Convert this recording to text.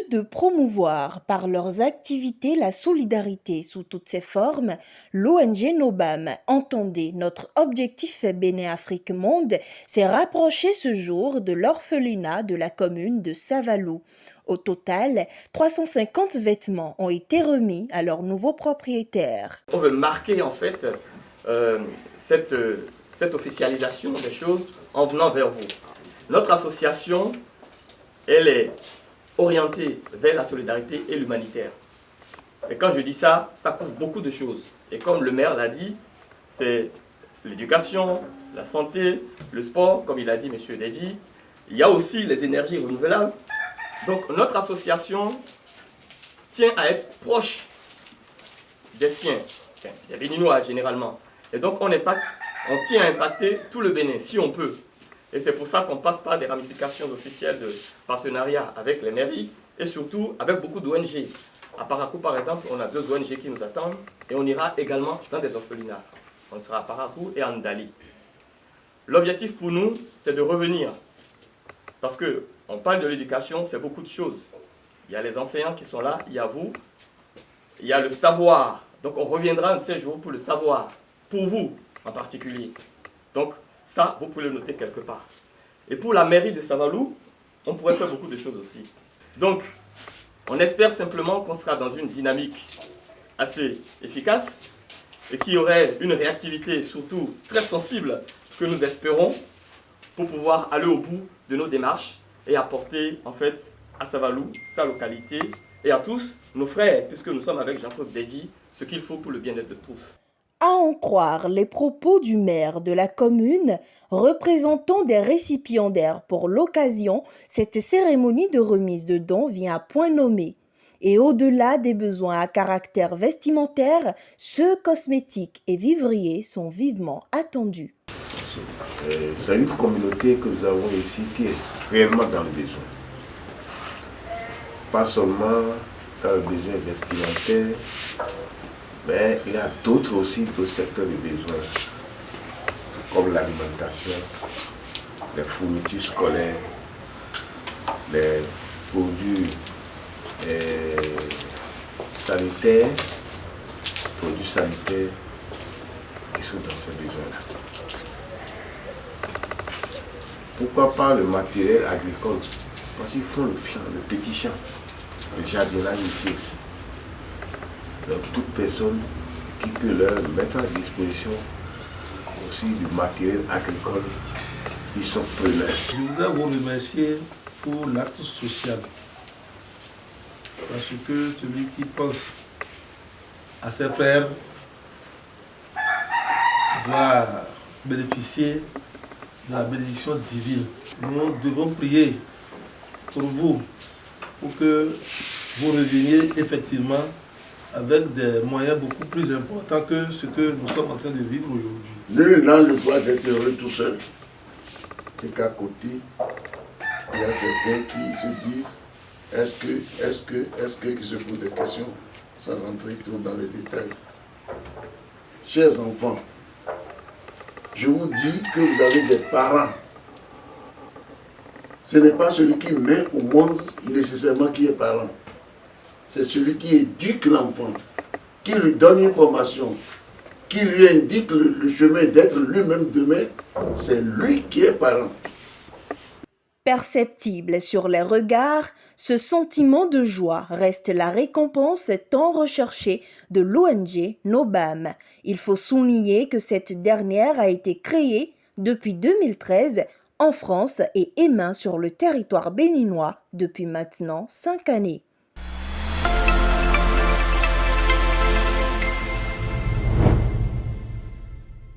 but de promouvoir par leurs activités la solidarité sous toutes ses formes, l'ONG Nobam, entendez, notre objectif Bénin-Afrique Monde, s'est rapproché ce jour de l'orphelinat de la commune de Savalou. Au total, 350 vêtements ont été remis à leurs nouveaux propriétaires. On veut marquer en fait cette officialisation des choses en venant vers vous. Notre association, elle est orientée vers la solidarité et l'humanitaire. Et quand je dis ça, ça couvre beaucoup de choses. Et comme le maire l'a dit, c'est l'éducation, la santé, le sport, comme il a dit M. Deji. Il y a aussi les énergies renouvelables. Donc notre association tient à être proche des siens, des Béninois généralement. Et donc on tient à impacter tout le Bénin, si on peut. Et c'est pour ça qu'on passe par des ramifications officielles de partenariat avec les mairies et surtout avec beaucoup d'ONG. À Parakou, par exemple, on a 2 ONG qui nous attendent et on ira également dans des orphelinats. On sera à Parakou et à Ndali. L'objectif pour nous, c'est de revenir. Parce qu'on parle de l'éducation, c'est beaucoup de choses. Il y a les enseignants qui sont là, il y a vous, il y a le savoir. Donc on reviendra un de ces jours pour le savoir, pour vous en particulier. Donc ça, vous pouvez le noter quelque part. Et pour la mairie de Savalou, on pourrait faire beaucoup de choses aussi. Donc, on espère simplement qu'on sera dans une dynamique assez efficace et qu'il y aurait une réactivité surtout très sensible que nous espérons pour pouvoir aller au bout de nos démarches et apporter en fait à Savalou, sa localité et à tous nos frères, puisque nous sommes avec Jean-Claude Deji, ce qu'il faut pour le bien-être de tous. À en croire les propos du maire de la commune, représentant des récipiendaires pour l'occasion, cette cérémonie de remise de dons vient à point nommé. Et au-delà des besoins à caractère vestimentaire, ceux cosmétiques et vivriers sont vivement attendus. C'est une communauté que nous avons ici qui est réellement dans le besoin. Pas seulement dans le besoin vestimentaire, mais il y a d'autres aussi de secteurs de besoins, comme l'alimentation, les fournitures scolaires, les produits sanitaires qui sont dans ces besoins-là. Pourquoi pas le matériel agricole? Parce qu'ils font le champ, le petit champ, le jardinage ici aussi. Donc toute personne qui peut leur mettre à disposition aussi du matériel agricole, ils sont preneurs. Je voudrais vous remercier pour l'acte social. Parce que celui qui pense à ses frères doit bénéficier de la bénédiction divine. Nous devons prier pour vous, pour que vous reveniez effectivement avec des moyens beaucoup plus importants que ce que nous sommes en train de vivre aujourd'hui. Nul n'a le droit d'être heureux tout seul. Et qu'à côté, il y a certains qui se disent est-ce que, qui se posent des questions sans rentrer trop dans le détail. Chers enfants, je vous dis que vous avez des parents. Ce n'est pas celui qui met au monde nécessairement qui est parent. C'est celui qui éduque l'enfant, qui lui donne une formation, qui lui indique le chemin d'être lui-même demain. C'est lui qui est parent. Perceptible sur les regards, ce sentiment de joie reste la récompense tant recherchée de l'ONG Nobam. Il faut souligner que cette dernière a été créée depuis 2013 en France et émaille sur le territoire béninois depuis maintenant 5 années.